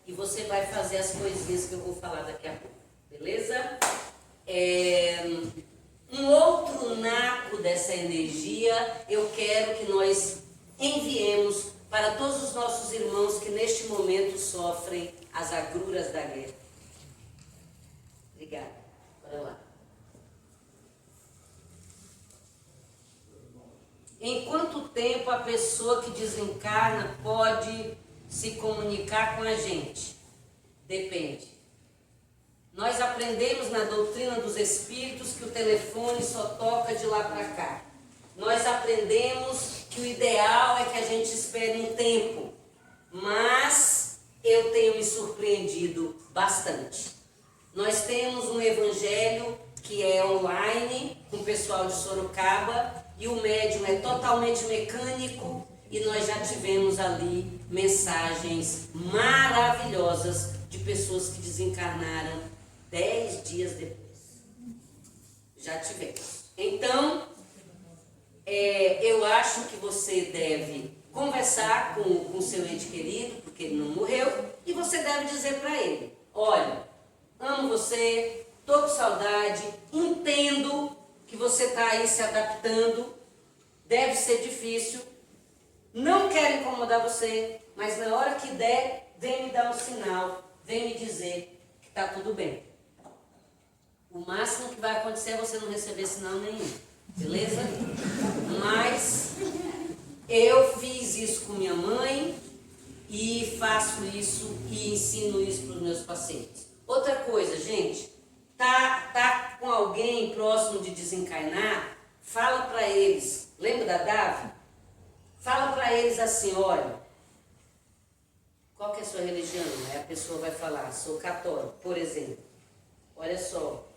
e você vai fazer as coisinhas que eu vou falar daqui a pouco, beleza? Um outro naco dessa energia, eu quero que nós enviemos para todos os nossos irmãos que neste momento sofrem as agruras da guerra. Obrigada. Bora lá. Em quanto tempo a pessoa que desencarna pode se comunicar com a gente? Depende. Nós aprendemos na doutrina dos espíritos que o telefone só toca de lá para cá. Nós aprendemos que o ideal é que a gente espere um tempo, mas eu tenho me surpreendido bastante. Nós temos um evangelho que é online, com o pessoal de Sorocaba, e o médium é totalmente mecânico, e nós já tivemos ali mensagens maravilhosas de pessoas que desencarnaram 10 dias depois. Já tivemos. Então, eu acho que você deve conversar com o seu ente querido, porque ele não morreu, e você deve dizer para ele: olha, amo você, estou com saudade, entendo que você está aí se adaptando, deve ser difícil, não quero incomodar você, mas na hora que der, vem me dar um sinal, vem me dizer que está tudo bem. O máximo que vai acontecer é você não receber sinal nenhum, beleza? Mas eu fiz isso com minha mãe e faço isso e ensino isso para os meus pacientes. Outra coisa, gente, tá com alguém próximo de desencarnar, fala para eles, lembra da Davi? Fala para eles assim: olha, qual que é a sua religião? Aí a pessoa vai falar: sou católico, por exemplo. Olha só,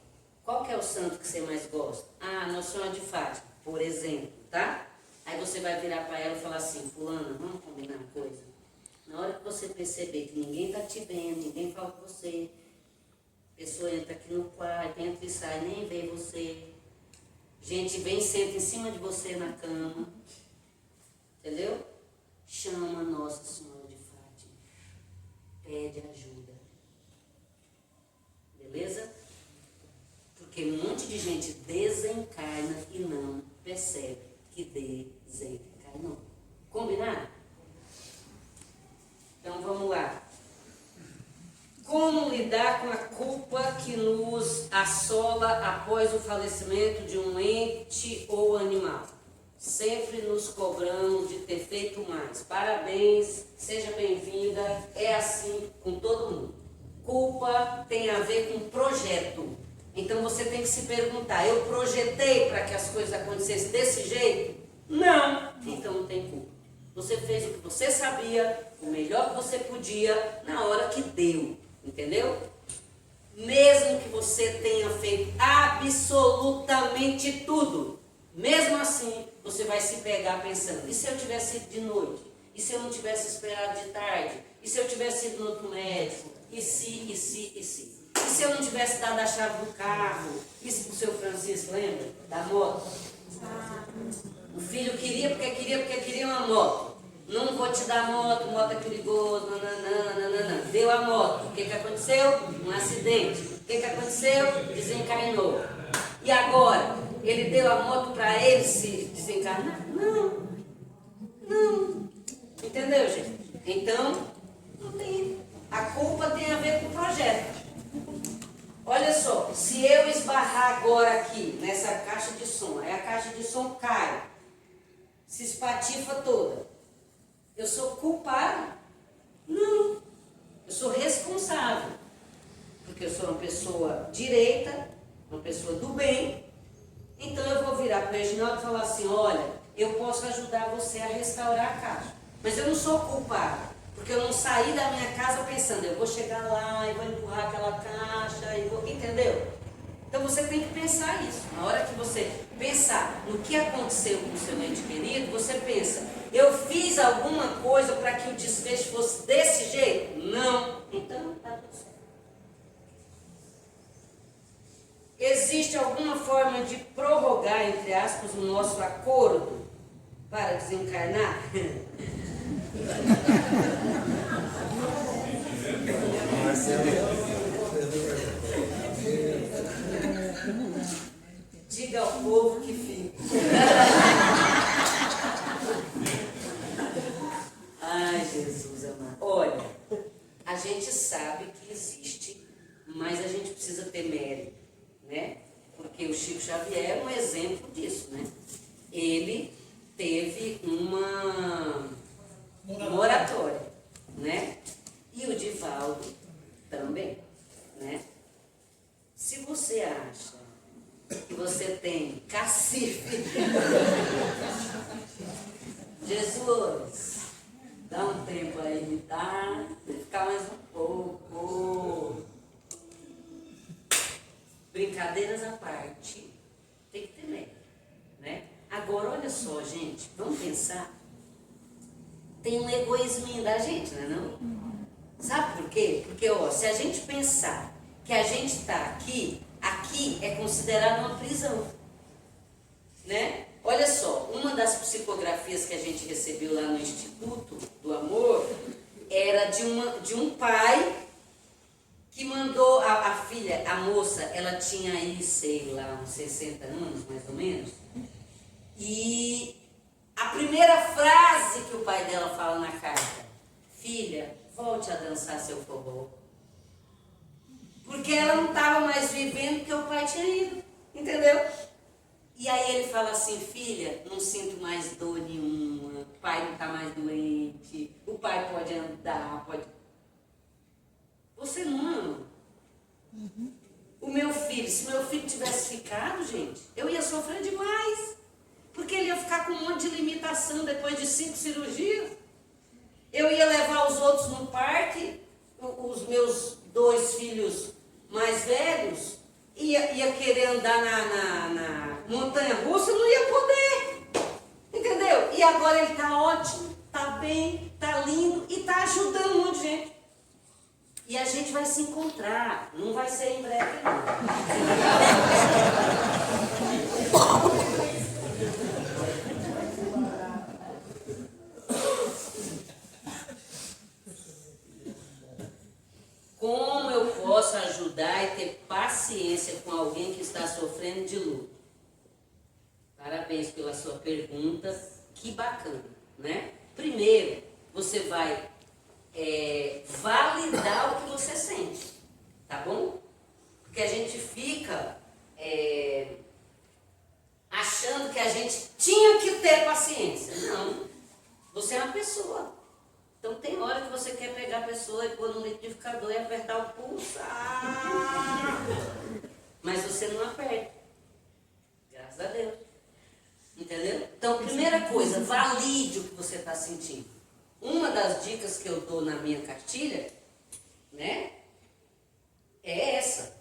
qual que é o santo que você mais gosta? Ah, Nossa Senhora de Fátima, por exemplo, tá? Aí você vai virar para ela e falar assim: fulana, vamos combinar uma coisa? Na hora que você perceber que ninguém está te vendo, ninguém fala com você, a pessoa entra aqui no quarto, entra e sai, nem vê você, gente vem e senta em cima de você na cama, entendeu? Chama Nossa Senhora de Fátima, pede ajuda, beleza? Porque um monte de gente desencarna e não percebe que desencarnou. Combinado? Então vamos lá. Como lidar com a culpa que nos assola após o falecimento de um ente ou animal? Sempre nos cobramos de ter feito mais. Parabéns, seja bem-vinda. É assim com todo mundo. Culpa tem a ver com projeto. Então você tem que se perguntar: eu projetei para que as coisas acontecessem desse jeito? Não. Então não tem culpa. Você fez o que você sabia, o melhor que você podia, na hora que deu. Entendeu? Mesmo que você tenha feito absolutamente tudo, mesmo assim, você vai se pegar pensando: e se eu tivesse ido de noite? E se eu não tivesse esperado de tarde? E se eu tivesse ido no outro médico? E se? E se eu não tivesse dado a chave do carro? Isso pro seu Francisco, lembra? Da moto? O filho queria porque queria uma moto. Não vou te dar moto é perigoso, nananana. Deu a moto. O que aconteceu? Um acidente. O que aconteceu? Desencarnou. E agora? Ele deu a moto para ele se desencarnar? Não. Entendeu, gente? Então, não tem. A culpa tem a ver com o projeto. Olha só, se eu esbarrar agora aqui nessa caixa de som, aí a caixa de som cai, se espatifa toda, eu sou culpado? Não. Eu sou responsável. Porque eu sou uma pessoa direita, uma pessoa do bem. Então eu vou virar para o Reginaldo e falar assim: olha, eu posso ajudar você a restaurar a caixa. Mas eu não sou culpado. Porque eu não saí da minha casa pensando: eu vou chegar lá e vou empurrar aquela caixa, e vou... Entendeu? Então você tem que pensar isso. Na hora que você pensar no que aconteceu com o seu ente querido, você pensa: eu fiz alguma coisa para que o desfecho fosse desse jeito? Não. Então está tudo certo. Existe alguma forma de prorrogar, entre aspas, o nosso acordo para desencarnar? a gente sabe que existe, mas a gente precisa ter mérito, né? Porque o Chico Xavier é um exemplo disso, né? Ele teve uma moratória, né? E o Divaldo também, né? Se você acha que você tem cacife, Jesus, dá um tempo aí, tá? Tem que ficar mais um pouco. Brincadeiras à parte, tem que ter mérito, né? Agora, olha só, gente, vamos pensar. Tem um egoísmo da gente, não é não? Sabe por quê? Porque, ó, se a gente pensar que a gente está aqui é considerado uma prisão, né? Olha só, uma das psicografias que a gente recebeu lá no Instituto do Amor era de um pai que mandou a filha, a moça, ela tinha aí, sei lá, uns 60 anos, mais ou menos, e a primeira frase que o pai dela fala na carta: filha, volte a dançar seu forró. Porque ela não estava mais vivendo porque o pai tinha ido, entendeu? E aí ele fala assim: filha, não sinto mais dor nenhuma, o pai não está mais doente, o pai pode andar, pode... Você não ama? O meu filho, se meu filho tivesse ficado, gente, eu ia sofrer demais. Porque ele ia ficar com um monte de limitação depois de 5 cirurgias. Eu ia levar os outros no parque, os meus 2 filhos mais velhos, ia querer andar na montanha-russa, não ia poder. Entendeu? E agora ele está ótimo, está bem, está lindo e está ajudando um monte de gente. E a gente vai se encontrar, não vai ser em breve, não. Como eu posso ajudar e ter paciência com alguém que está sofrendo de luto? Parabéns pela sua pergunta, que bacana, né? Primeiro, você vai validar o que você sente, tá bom? Porque a gente fica achando que a gente tinha que ter paciência. Não, você é uma pessoa. Então tem hora que você quer pegar a pessoa e pôr no liquidificador e apertar o pulso. Mas você não aperta. Graças a Deus. Entendeu? Então, primeira coisa, valide o que você está sentindo. Uma das dicas que eu dou na minha cartilha, né, é essa.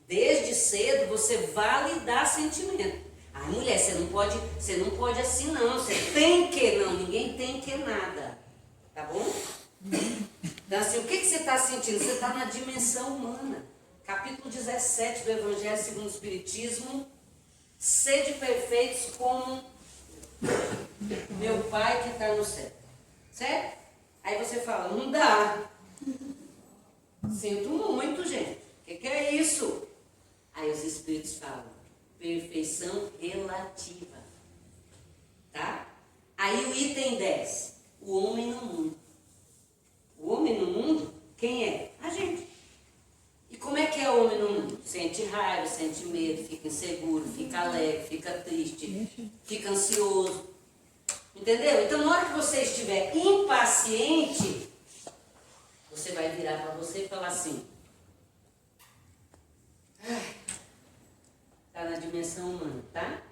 Desde cedo você validar sentimento. Ai, mulher, você não pode assim não. Você tem que não. Ninguém tem que nada. Tá bom? Então, assim, o que você está sentindo? Você está na dimensão humana. Capítulo 17 do Evangelho segundo o Espiritismo. Sede perfeitos como meu Pai que está no céu. Certo? Aí você fala, não dá. Sinto muito, gente. O que é isso? Aí os Espíritos falam, perfeição relativa. Tá? Aí o item 10. O homem no mundo. O homem no mundo, quem é? A gente. E como é que é o homem no mundo? Sente raiva, sente medo, fica inseguro, fica alegre, fica triste, fica ansioso. Entendeu? Então, na hora que você estiver impaciente, você vai virar para você e falar assim: está na dimensão humana, tá?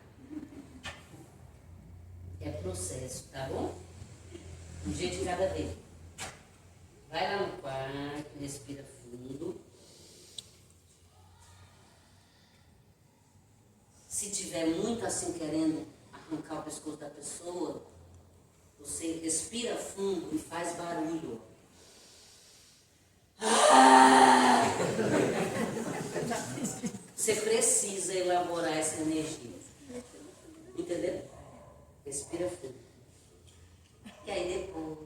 É processo, tá bom? Um dia de cada vez. Vai lá no quarto, respira fundo. Se tiver muito assim querendo arrancar o pescoço da pessoa, você respira fundo e faz barulho. Você precisa elaborar essa energia. Entendeu? Respira fundo. E aí depois,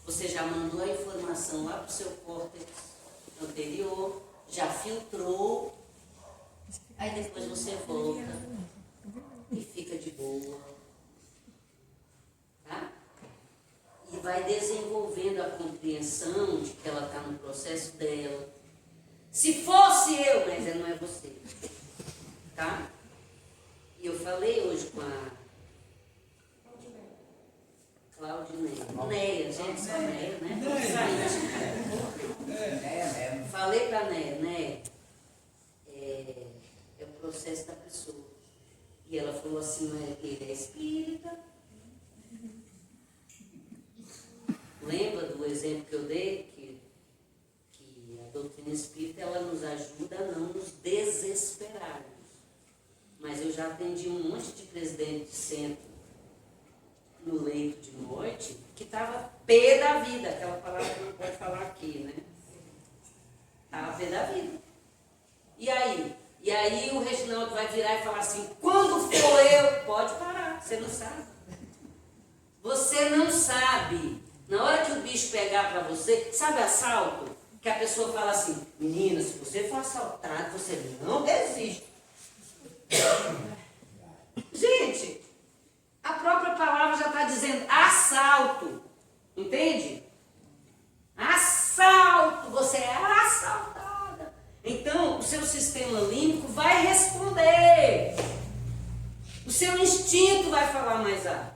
você já mandou a informação lá para o seu córtex anterior, já filtrou, aí depois você volta e fica de boa. Tá? E vai desenvolvendo a compreensão de que ela está no processo dela. Se fosse eu, mas não é você. Tá? E eu falei hoje com a Claudineia, gente, só Neia, né? Falei para a Neia, né? É o processo da pessoa. E ela falou assim, ele é espírita. Lembra do exemplo que eu dei? Que a doutrina espírita, ela nos ajuda a não nos desesperarmos. Mas eu já atendi um monte de presidente de centro no leito de morte, que estava pé da vida, aquela palavra que não pode falar aqui, né? Estava pé da vida. E aí o Reginaldo vai virar e falar assim, quando for eu, pode parar, você não sabe. Você não sabe. Na hora que o bicho pegar para você, sabe assalto? Que a pessoa fala assim, menina, se você for assaltado, você não resiste. Gente, a própria palavra já está dizendo assalto, entende? Assalto, você é assaltada. Então, o seu sistema límbico vai responder. O seu instinto vai falar mais alto.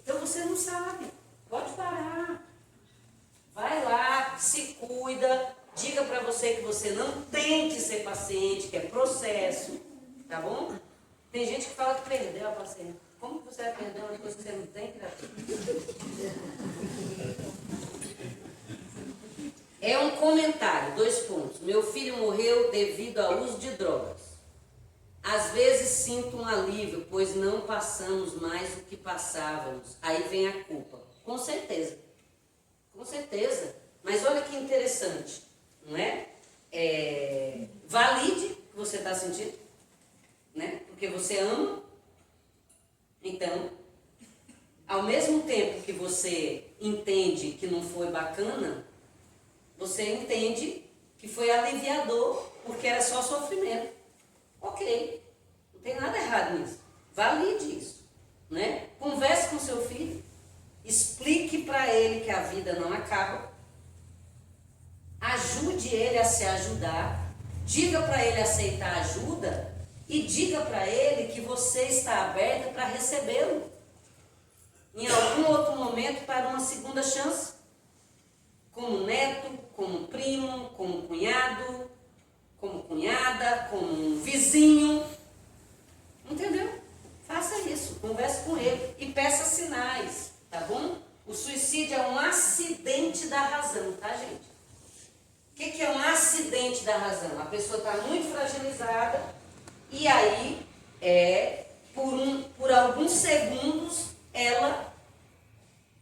Então, você não sabe. Pode parar. Vai lá, se cuida. Diga para você que você não tem que ser paciente, que é processo. Tá bom? Tem gente que fala que perdeu a paciência. Como que você vai perder uma coisa que você não tem, criatura? É um comentário, 2 pontos. Meu filho morreu devido ao uso de drogas. Às vezes sinto um alívio, pois não passamos mais o que passávamos. Aí vem a culpa. Com certeza. Com certeza. Mas olha que interessante, não é? Valide o que você está sentindo, né? Porque você ama. Então, ao mesmo tempo que você entende que não foi bacana, você entende que foi aliviador, porque era só sofrimento. Ok, não tem nada errado nisso. Valide isso, né? Converse com seu filho, explique para ele que a vida não acaba, ajude ele a se ajudar, diga para ele aceitar ajuda e diga para ele que você está aberta para recebê-lo em algum outro momento para uma segunda chance, como neto, como primo, como cunhado, como cunhada, como vizinho, entendeu? Faça isso, converse com ele e peça sinais, tá bom? O suicídio é um acidente da razão, tá, gente? O que é um acidente da razão? A pessoa está muito fragilizada e aí, por alguns segundos, ela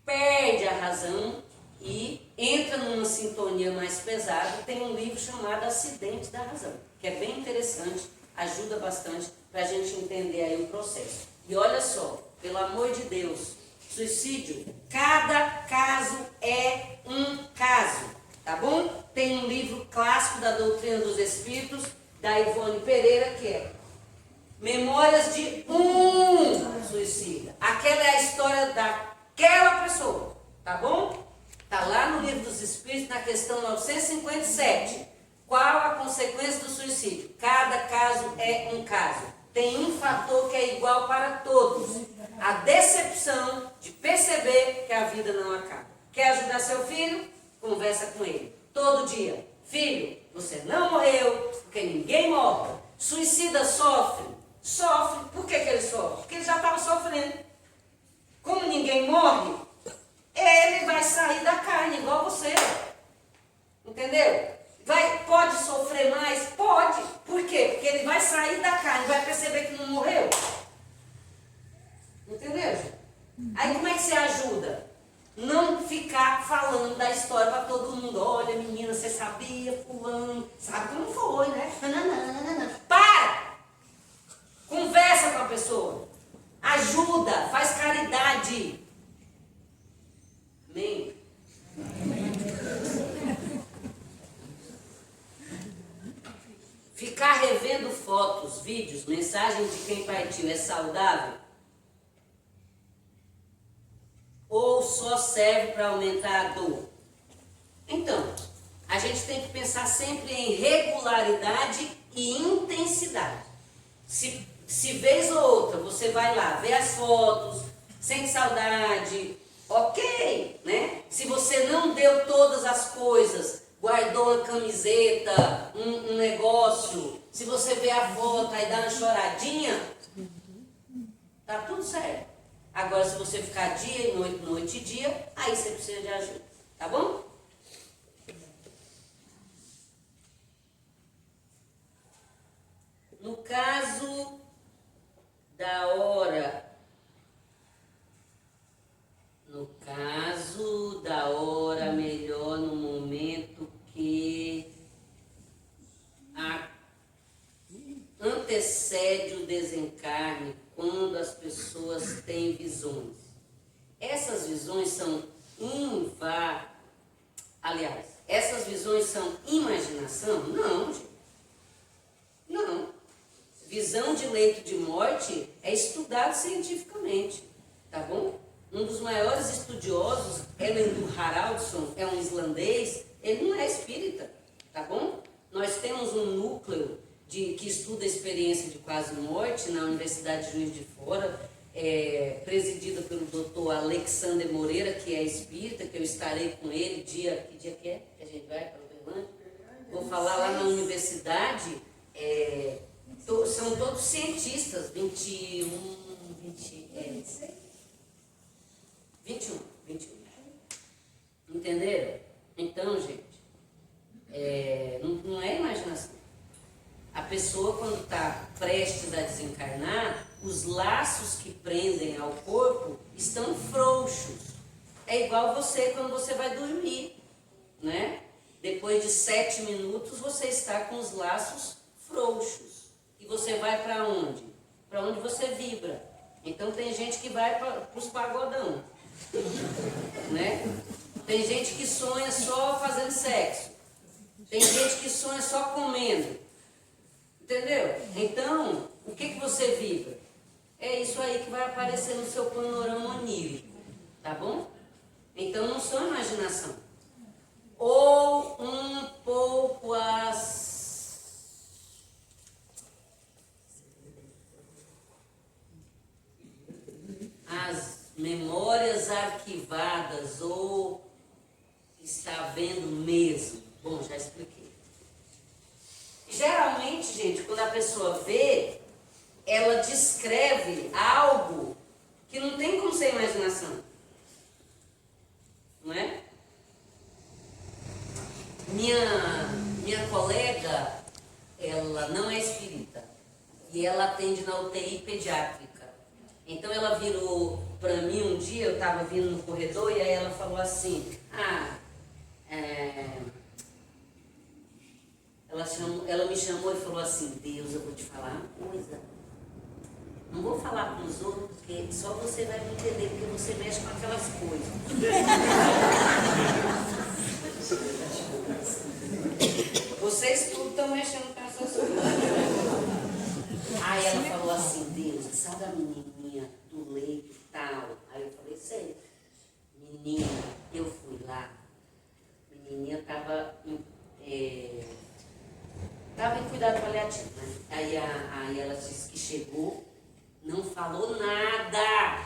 perde a razão e entra numa sintonia mais pesada. Tem um livro chamado Acidente da Razão, que é bem interessante, ajuda bastante para a gente entender aí o processo. E olha só, pelo amor de Deus, suicídio, cada caso é um caso, tá bom? Tem um livro clássico da doutrina dos espíritos, da Ivone Pereira, que é Memórias de um Suicida. Aquela é a história daquela pessoa, tá bom? Está lá no Livro dos Espíritos, na questão 957. Qual a consequência do suicídio? Cada caso é um caso. Tem um fator que é igual para todos. A decepção de perceber que a vida não acaba. Quer ajudar seu filho? Conversa com ele. Todo dia. Filho, você não morreu, porque ninguém morre. Suicida sofre? Sofre. Por que ele sofre? Porque ele já estava sofrendo. Como ninguém morre, ele vai sair da carne, igual você. Entendeu? Pode sofrer mais? Pode. Por quê? Porque ele vai sair da carne, vai perceber que não morreu. Entendeu, gente? Aí como é que você ajuda? Não ficar falando da história para todo mundo. Olha, menina, você sabia, fulano, sabe como foi, né? Não. Para! Conversa com a pessoa. Ajuda, faz caridade. Amém? Ficar revendo fotos, vídeos, mensagens de quem partiu é saudável? Ou só serve para aumentar a dor? Então, a gente tem que pensar sempre em regularidade e intensidade. Se vez ou outra você vai lá, vê as fotos, sente saudade, ok, né? Se você não deu todas as coisas, guardou uma camiseta, um negócio, se você vê a foto e dá uma choradinha, tá tudo certo. Agora, se você ficar dia e noite, noite e dia, aí você precisa de ajuda, tá bom? No caso da hora, melhor no momento que antecede o desencarne, quando as pessoas têm visões. Essas visões são essas visões são imaginação? Não, gente. Não. Visão de leito de morte é estudado cientificamente, tá bom? Um dos maiores estudiosos, Ellendur Haraldsson, é um islandês, ele não é espírita, tá bom? Nós temos um núcleo que estuda a experiência de quase morte na Universidade de Juiz de Fora, presidida pelo Dr. Alexander Moreira, que é espírita, que eu estarei com ele que dia que é? Que a gente vai para Uberlândia? Vou falar lá na universidade. São todos cientistas, 21. Entenderam? Então, gente, não é imaginação. A pessoa, quando está prestes a desencarnar, os laços que prendem ao corpo estão frouxos. É igual você quando você vai dormir, né? Depois de 7 minutos, você está com os laços frouxos. E você vai para onde? Para onde você vibra. Então tem gente que vai para os pagodão, né? Tem gente que sonha só fazendo sexo. Tem gente que sonha só comendo. Entendeu? Então, o que você vibra? É isso aí que vai aparecer no seu panorama onírico. Tá bom? Então não são imaginação. Ou um pouco as memórias arquivadas, ou está vendo mesmo. Bom, já expliquei. Geralmente, gente, quando a pessoa vê, ela descreve algo que não tem como ser imaginação. Não é? Minha colega, ela não é espírita e ela atende na UTI pediátrica. Então ela virou para mim um dia, eu estava vindo no corredor e aí ela falou assim, ela me chamou e falou assim, Deus, eu vou te falar uma coisa. Não vou falar com os outros, porque só você vai me entender, porque você mexe com aquelas coisas. Vocês tudo estão mexendo com essas coisas. Aí ela falou assim, Deus, sabe a menininha do leito e tal? Aí eu falei, sei. Menina, eu fui lá. Menininha estava em cuidado paliativo, né? Aí ela disse que chegou, não falou nada.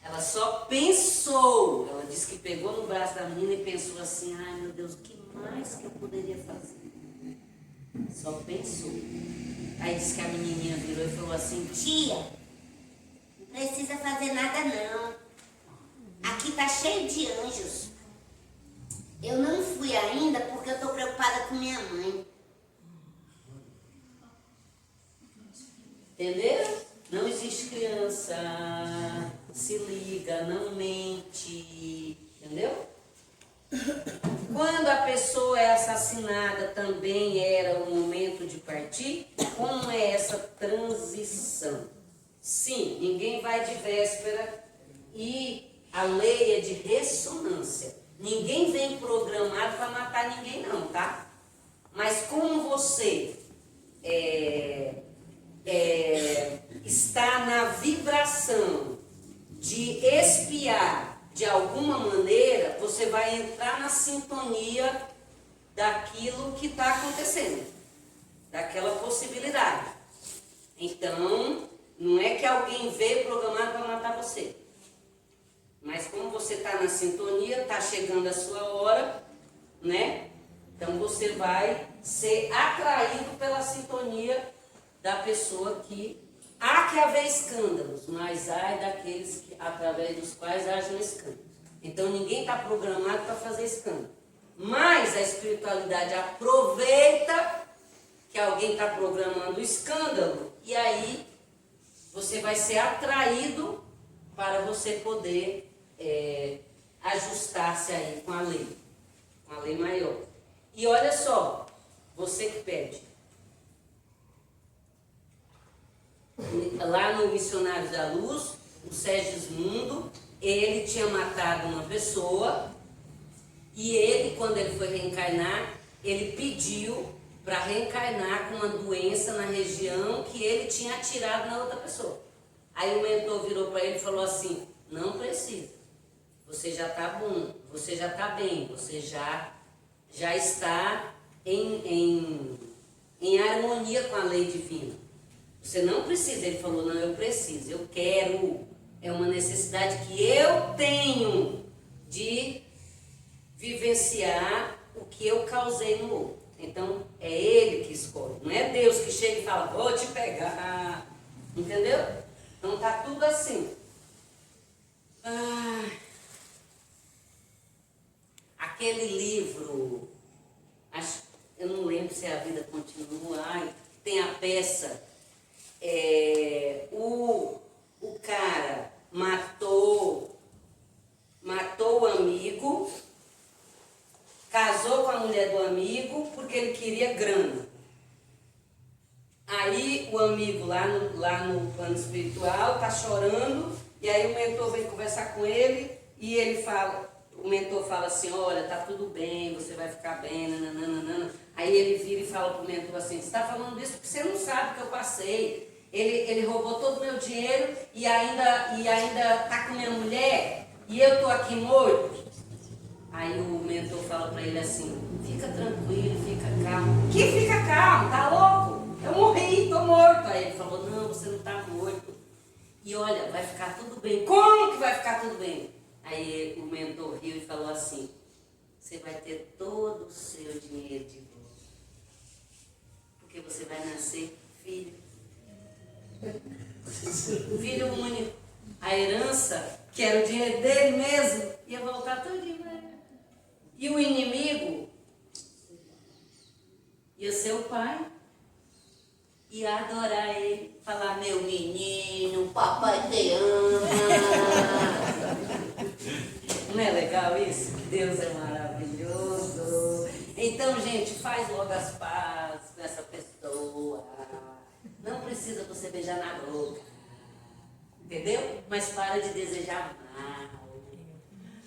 Ela só pensou. Ela disse que pegou no braço da menina e pensou assim, ai meu Deus, o que mais que eu poderia fazer? Só pensou. Aí disse que a menininha virou e falou assim, tia, não precisa fazer nada não. Aqui tá cheio de anjos. Eu não fui ainda porque eu tô preocupada com minha mãe. Entenderam? Não existe criança, se liga, não mente, entendeu? Quando a pessoa é assassinada, também era o momento de partir? Como é essa transição? Sim, ninguém vai de véspera e a lei é de ressonância. Ninguém vem programado para matar ninguém não, tá? Mas como você está na vibração de expiar de alguma maneira, você daquilo que está acontecendo, daquela possibilidade. Então, não é que alguém veio programado para matar você. Mas como você está na sintonia, está chegando a sua hora, né? Então você vai ser atraído pela sintonia da pessoa que... Há que haver escândalos, mas ai daqueles que, através dos quais hajam escândalos. Então ninguém está programado para fazer escândalo. Mas a espiritualidade aproveita que alguém está programando escândalo e aí você vai ser atraído para você poder ajustar-se aí com a lei maior. E olha só, você que pede. Lá no Missionários da Luz, o Segismundo, ele tinha matado uma pessoa e ele, quando ele foi reencarnar, ele pediu para reencarnar com uma doença na região que ele tinha atirado na outra pessoa. Aí o mentor virou para ele e falou assim, não precisa, você já está bom, você já está bem, você já está em harmonia com a lei divina. Você não precisa. Ele falou, não, eu preciso, eu quero. É uma necessidade que eu tenho de vivenciar o que eu causei no outro. Então, é ele que escolhe. Não é Deus que chega e fala, vou te pegar. Entendeu? Então, tá tudo assim. Aquele livro, eu não lembro se a vida continua, tem a peça... o cara matou o amigo, casou com a mulher do amigo porque ele queria grana. Aí o amigo lá no plano espiritual está chorando, e aí o mentor vem conversar com ele e o mentor fala assim, olha, tá tudo bem, você vai ficar bem, nananana. Aí ele vira e fala pro mentor assim, você está falando isso porque você não sabe o que eu passei. Ele roubou todo o meu dinheiro e ainda tá com minha mulher e eu tô aqui morto. Aí o mentor fala para ele assim, fica tranquilo, fica calmo. Que fica calmo? Tá louco? Eu morri, tô morto. Aí ele falou, não, você não tá morto. E olha, vai ficar tudo bem. Como que vai ficar tudo bem? Aí o mentor riu e falou assim, você vai ter todo o seu dinheiro de volta. Porque você vai nascer filho. Filho único. A herança, que era o dinheiro dele mesmo, ia voltar tudinho para ele. E o inimigo ia ser o pai. Ia adorar ele, falar, meu menino, papai te ama. Não é legal isso? Deus é maravilhoso. Então, gente, faz logo as pazes com essa pessoa. Não precisa você beijar na boca. Entendeu? Mas para de desejar mal.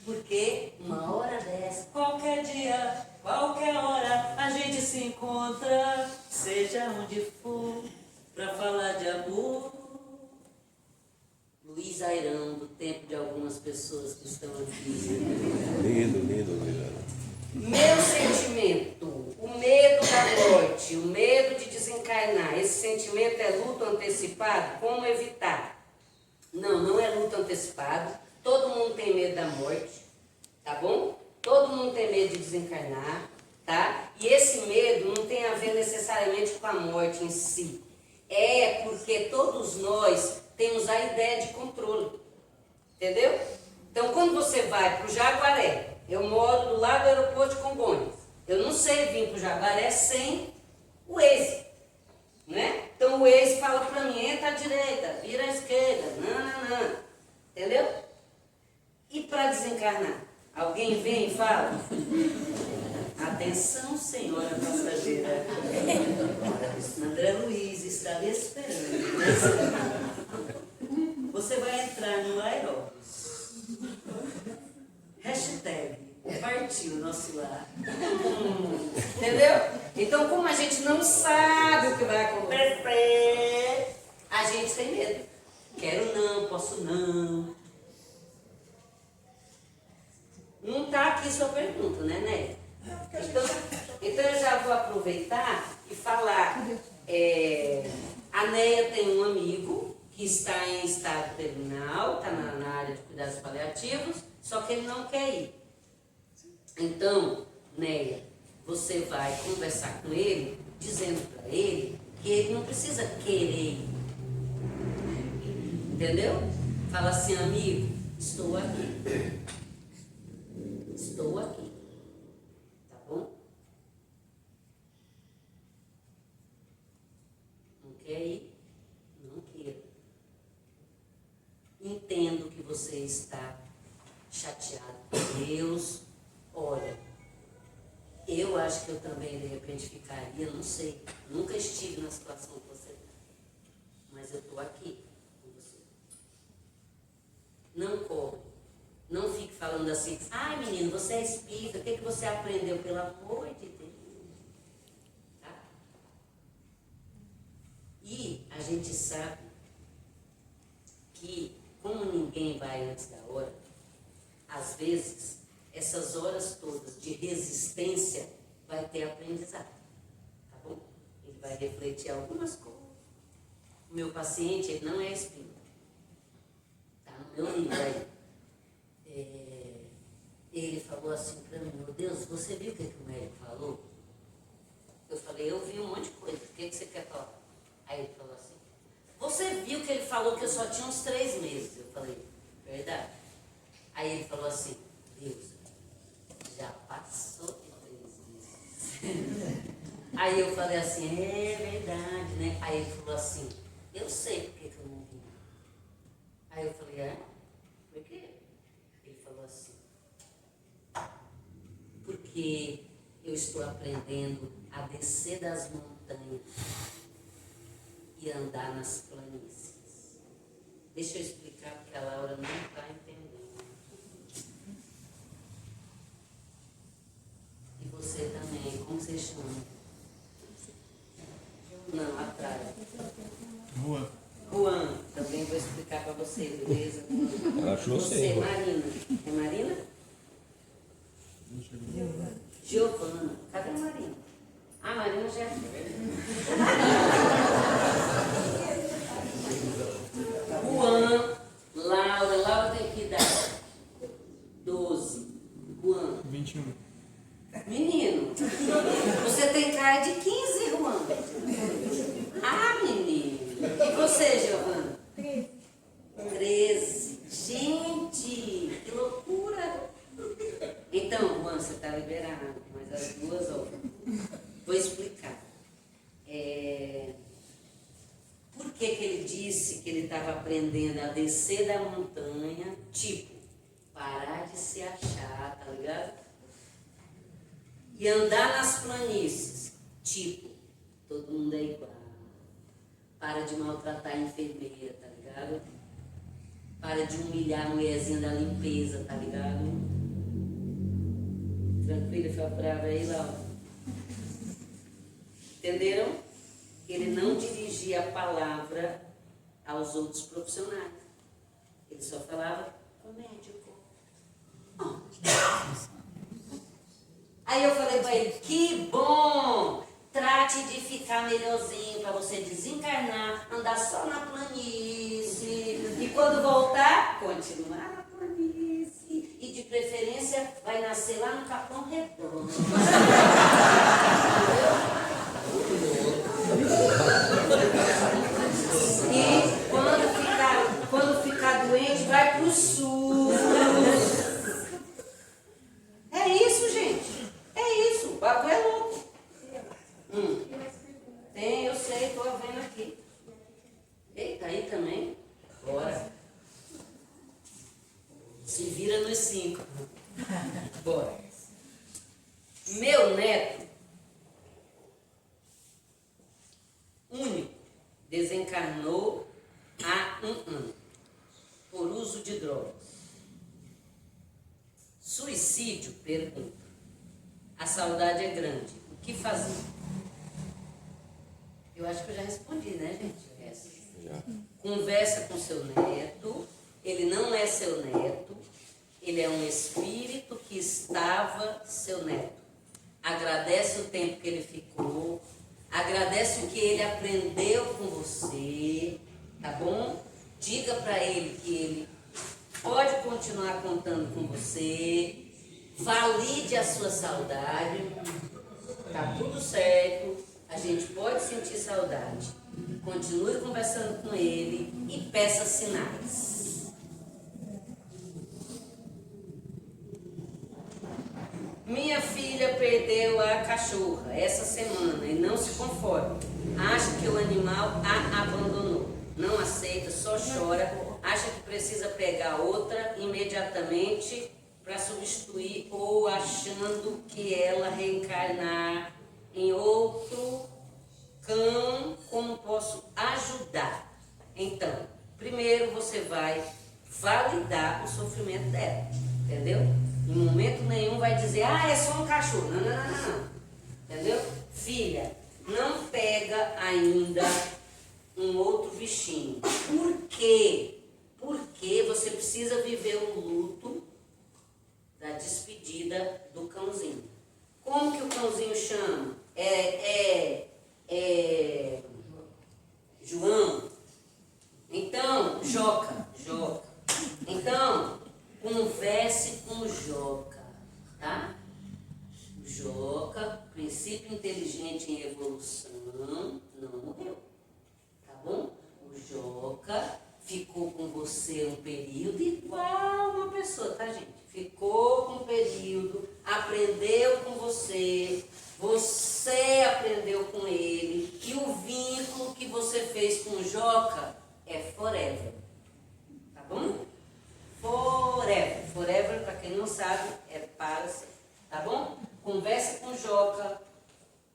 Porque uma hora dessa, qualquer dia, qualquer hora, a gente se encontra, seja onde for, para falar de amor. Luiz Airão, do tempo de algumas pessoas que estão aqui. Lindo, lindo, lindo. Meu sentimento, o medo da morte, o medo de desencarnar, esse sentimento é luto antecipado? Como evitar? Não, não é luto antecipado. Todo mundo tem medo da morte, tá bom? Todo mundo tem medo de desencarnar, tá? E esse medo não tem a ver necessariamente com a morte em si. É porque todos nós temos a ideia de controle, entendeu? Então, quando você vai para o Jaguaré, eu moro do lado do aeroporto de Congonhas, eu não sei vir para o Jaguaré sem o Waze, né? Então, o Waze fala para mim, entra à direita, vira à esquerda, não, entendeu? E para desencarnar? Alguém vem e fala, atenção, senhora passageira, André Luiz está lhe esperando. Você vai entrar no aeróbus. Hashtag partiu nosso lar. Entendeu? Então, como a gente não sabe o que vai acontecer, a gente tem medo. Quero não, posso não. Não está aqui sua pergunta, né, Né? Então eu já vou aproveitar e falar. A Neia tem um amigo que está em estado terminal, está na área de cuidados paliativos, só que ele não quer ir. Então, Neia, você vai conversar com ele, dizendo para ele que ele não precisa querer ir. Entendeu? Fala assim, amigo, estou aqui. Estou aqui. Tá bom? Não quer ir? Não queira. Entendo que você está chateado com Deus. Olha, eu acho que eu também de repente ficaria, não sei. Nunca estive na situação que você está. Mas eu estou aqui com você. Não corre. Não fique falando assim, ai menino, você é espírita, o que você aprendeu? Pelo amor de Deus. Tá? E a gente sabe que, como ninguém vai antes da hora, às vezes, essas horas todas de resistência vai ter aprendizado. Tá bom? Ele vai refletir algumas coisas. O meu paciente, ele não é espírita. Tá no meu livro aí. Ele falou assim para mim, meu Deus, você viu o que o médico falou? Eu falei, eu vi um monte de coisa, o que você quer falar? Aí ele falou assim, você viu que ele falou que eu só tinha uns 3 meses? Eu falei, verdade. Aí ele falou assim, Deus, já passou de 3 meses. Aí eu falei assim, é verdade, né? Aí ele falou assim, eu sei por que eu não vim. Aí eu falei, por quê? Ele falou assim, porque eu estou aprendendo a descer das montanhas e andar nas planícies. Deixa eu explicar, porque a Laura não está entendendo. E você também, como você chama? Não, atrás. Juan, também vou explicar para você, beleza? Ela achou você, você. Marina. É Marina? Giovana. Cadê a Marina? A Marina já é. Juan, Laura. Laura tem que idade? 12. Juan. 21. Menino, você tem cara de 15, Juan. Ah, menino. E você, Giovana? 13. Gente, que loucura. Então, Juan, você está liberado, mas as duas, ó, vou explicar. Por que ele disse que ele estava aprendendo a descer da montanha, tipo, parar de se achar, tá ligado? E andar nas planícies, tipo, todo mundo é igual. Para de maltratar a enfermeira, tá ligado? Para de humilhar a mulherzinha da limpeza, tá ligado? Tranquilo, foi brava aí, Laura? Entenderam? Ele não dirigia a palavra aos outros profissionais. Ele só falava com o médico. Aí eu falei para ele, que bom! Trate de ficar melhorzinho para você desencarnar, andar só na planície. E quando voltar, continuar na planície. E de preferência, vai nascer lá no Capão Redondo. E quando ficar doente, vai pro SUS. É isso, gente. É isso. O bagulho é louco. Tem, eu sei, tô vendo aqui. Eita, aí também? Bora. Se vira nos 5. Bora. Meu neto, único, desencarnou há 1 ano, por uso de drogas. Suicídio, pergunta. A saudade é grande. O que fazer? Eu acho que eu já respondi, né, gente? Essa. Já. Conversa com seu neto. Ele não é seu neto. Ele é um espírito que estava seu neto. agradece o tempo que ele ficou, agradece o que ele aprendeu com você, tá bom? Diga para ele que ele pode continuar contando com você, valide a sua saudade, tá tudo certo, a gente pode sentir saudade. Continue conversando com ele e peça sinais. Minha filha perdeu a cachorra essa semana e não se conforma. Acha que o animal a abandonou. Não aceita, só chora. Acha que precisa pegar outra imediatamente para substituir ou achando que ela reencarnar em outro cão, como posso ajudar? Então, primeiro você vai validar o sofrimento dela, entendeu? Em momento nenhum vai dizer, é só um cachorro. Não, não, não, não, não. Entendeu? Filha, não pega ainda um outro bichinho. Por quê? Porque você precisa viver o luto da despedida do cãozinho. Como que o cãozinho chama? João. Então, Joca. Então, converse com o Joca, tá? Joca, princípio inteligente em evolução, não morreu, tá bom? O Joca ficou com você um período igual uma pessoa, tá, gente? Ficou com um período, aprendeu com você, você aprendeu com ele, e o vínculo que você fez com o Joca é forever, tá bom? Forever. Forever, para quem não sabe, é para sempre, tá bom? Converse com o Joca,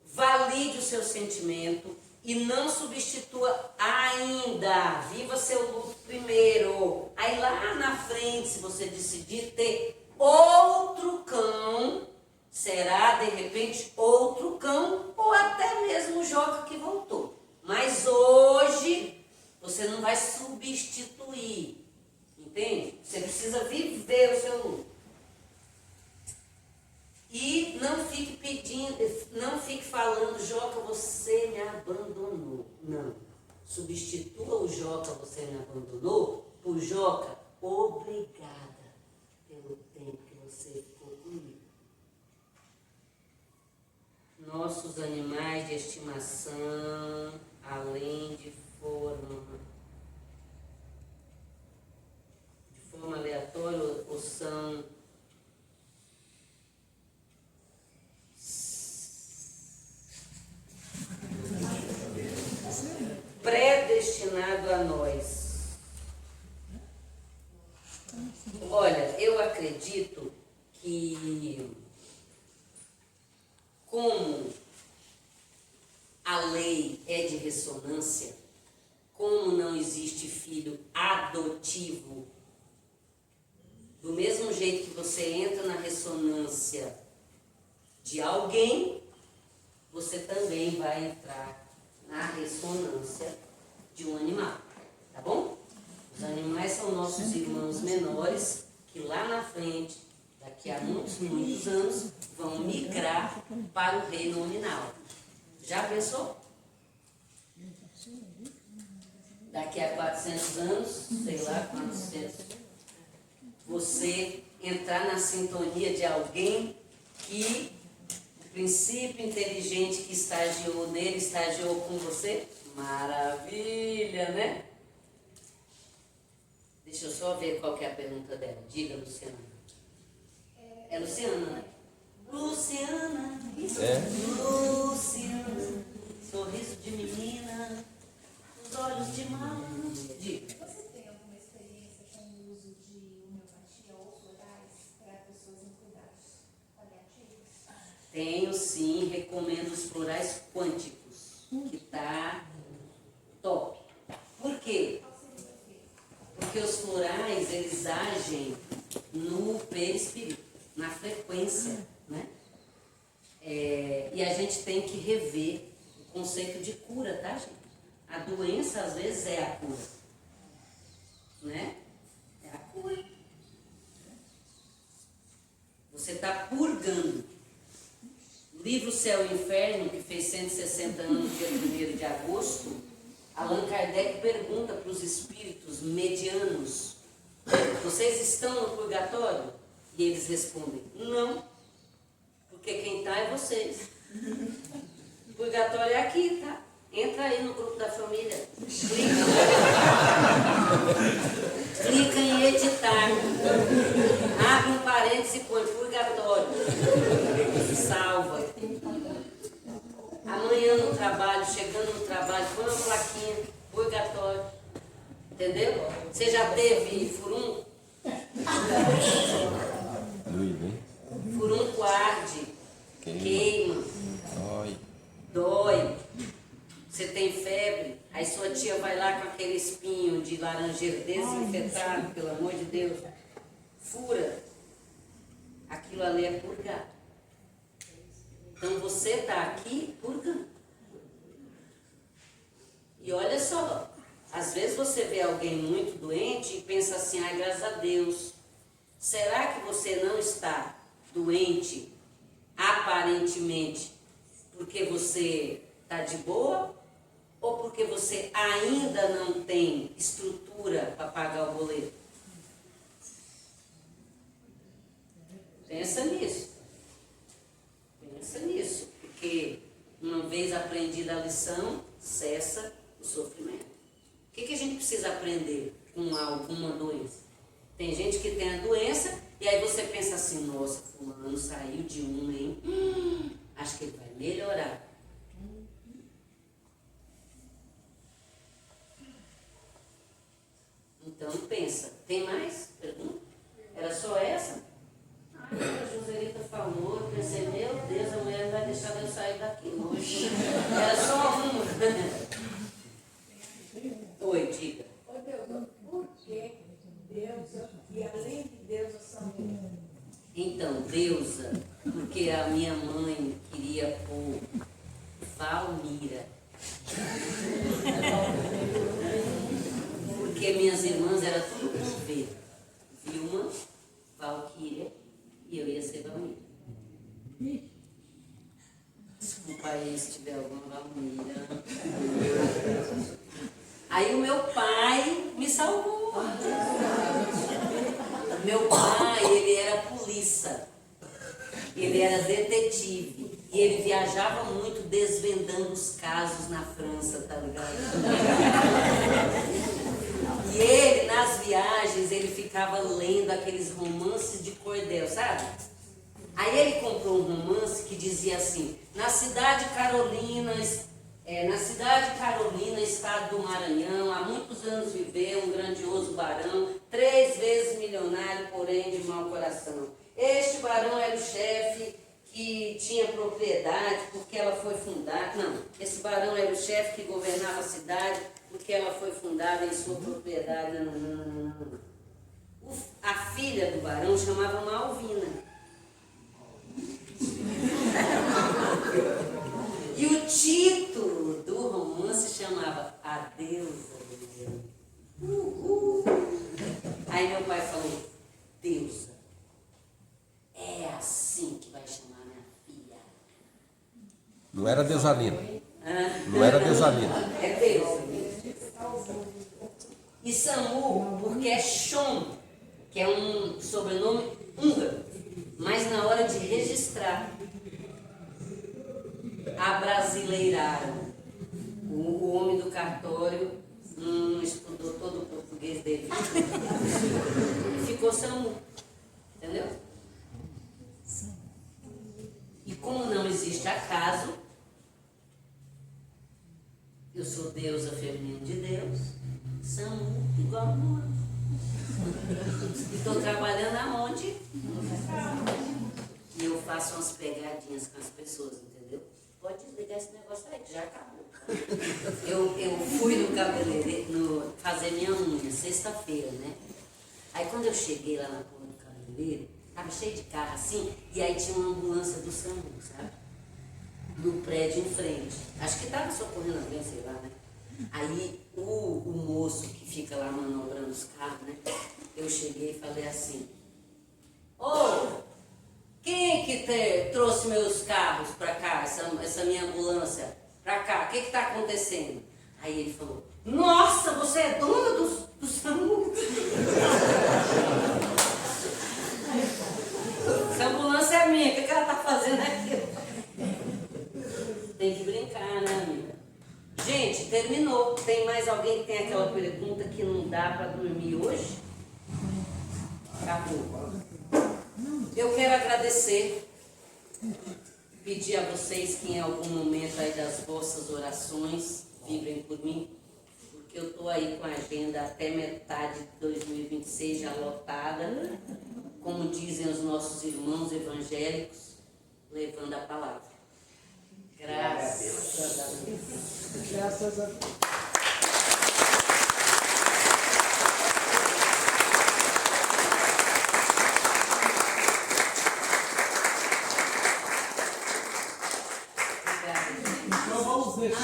valide o seu sentimento e não substitua ainda. Viva seu luto primeiro. Aí lá na frente, se você decidir ter outro cão, será de repente outro cão ou até mesmo o Joca que voltou. Mas hoje você não vai substituir. Entende? Você precisa viver o seu luto. E não fique pedindo, não fique falando, Joca, você me abandonou. Não. Substitua o Joca, você me abandonou, por Joca, obrigada pelo tempo que você ficou comigo. Nossos animais de estimação, além de forma aleatória, ou são predestinados a nós. Olha, eu acredito que, como a lei é de ressonância, como não existe filho adotivo, do mesmo jeito que você entra na ressonância de alguém, você também vai entrar na ressonância de um animal, tá bom? Os animais são nossos irmãos menores, que lá na frente, daqui a muitos anos, vão migrar para o reino nominal. Já pensou? Daqui a 400 anos, sei lá quantos anos, você entrar na sintonia de alguém que o princípio inteligente que estagiou nele, estagiou com você. Maravilha, né? Deixa eu só ver qual que é a pergunta dela. Diga, Luciana. É Luciana, né? Luciana. Luciana. Sorriso de menina. Os olhos de mal. Diga. Você tem alguma experiência com o uso de homeopatia ou florais para pessoas em cuidados paliativos? Tenho sim, recomendo os florais quânticos, que tá top. Por quê? Porque os florais, eles agem no perispírito, na frequência, né? E a gente tem que rever o conceito de cura, tá, gente? A doença, às vezes, é a cura, né? É a cura. Você está purgando. livro Céu e Inferno, que fez 160 anos, dia 1º de agosto, Allan Kardec pergunta para os espíritos medianos: vocês estão no purgatório? E eles respondem: não, porque quem está é vocês. O purgatório é aqui, tá? Entra aí no grupo da família, clica em editar, abre um parênteses e põe purgatório, salva. Amanhã no trabalho, chegando no trabalho, põe uma plaquinha, purgatório, entendeu? Você já teve furúnculo? Doido, hein? Furúnculo arde, queima, dói. Você tem febre, aí sua tia vai lá com aquele espinho de laranjeira desinfetado, pelo amor de Deus, fura. Aquilo ali é purgar. Então você está aqui purgando. E olha só, às vezes você vê alguém muito doente e pensa assim: ai, graças a Deus. Será que você não está doente aparentemente porque você está de boa? Ou porque você ainda não tem estrutura para pagar o boleto? Pensa nisso. Pensa nisso. Porque uma vez aprendida a lição, cessa o sofrimento. O que a gente precisa aprender com alguma doença? Tem gente que tem a doença e aí você pensa assim: nossa, fulano saiu de uma, hein? Acho que ele vai melhorar. Então pensa, tem mais pergunta? Era só essa? A Joselita falou, eu pensei: meu Deus, a mulher não vai deixar eu sair daqui hoje. Era só uma. Oi, diga. Ô Deus, por que Deus, e além de Deus, são mulheres? Então, deusa, porque a minha mãe queria pôr Valmira. Porque minhas irmãs eram tudo com V. Vilma, Valquíria, e eu ia ser Valmira. Desculpa aí se tiver alguma Valmira. Aí o meu pai me salvou. Meu pai, ele era polícia. Ele era detetive. E ele viajava muito desvendando os casos na França, tá ligado? E ele, nas viagens, ele ficava lendo aqueles romances de cordel, sabe? Aí ele comprou um romance que dizia assim: na cidade Carolina, estado do Maranhão, há muitos anos viveu um grandioso barão, 3 vezes milionário, porém de mau coração. Este barão era o chefe que tinha propriedade porque ela foi fundada. Não, esse barão era o chefe que governava a cidade porque ela foi fundada em sua propriedade. Não. A filha do barão chamava Malvina. E o título do romance chamava A Deusa do Leão. Aí meu pai falou: Deusa, é assim que vai chamar minha filha. Não era Deusalina. Não era Deusalina. É Deusa. E Samu, porque é Shon, que é um sobrenome húngaro. Mas na hora de registrar, abrasileiraram. O homem do cartório não estudou todo o português dele. Ficou Samu. Entendeu? E como não existe acaso, eu sou deusa feminina de Deus, Samu igual a Moa. E estou trabalhando aonde? E eu faço umas pegadinhas com as pessoas, entendeu? Pode desligar esse negócio aí, que já acabou. Eu fui no cabeleireiro fazer minha unha, sexta-feira, né? Aí quando eu cheguei lá na porta do cabeleireiro, tava cheio de carro assim, e aí tinha uma ambulância do SAMU, sabe? No prédio em frente. Acho que tava socorrendo alguém, sei lá, né? Aí o moço que fica lá manobrando os carros, né? Eu cheguei e falei assim: ô, Quem é que trouxe meus carros para cá, essa minha ambulância para cá? O que está acontecendo? Aí ele falou, nossa, você é dona do SAMU? Essa ambulância é minha, o que ela está fazendo aqui? Tem que brincar, né, amiga? Gente, terminou. Tem mais alguém que tem aquela pergunta que não dá para dormir hoje? Acabou. Eu quero agradecer, pedir a vocês que em algum momento aí das vossas orações vibrem por mim, porque eu estou aí com a agenda até metade de 2026 já lotada, como dizem os nossos irmãos evangélicos, levando a palavra. Graças a Deus. Graças a Deus. Obrigada. Então vamos deixar.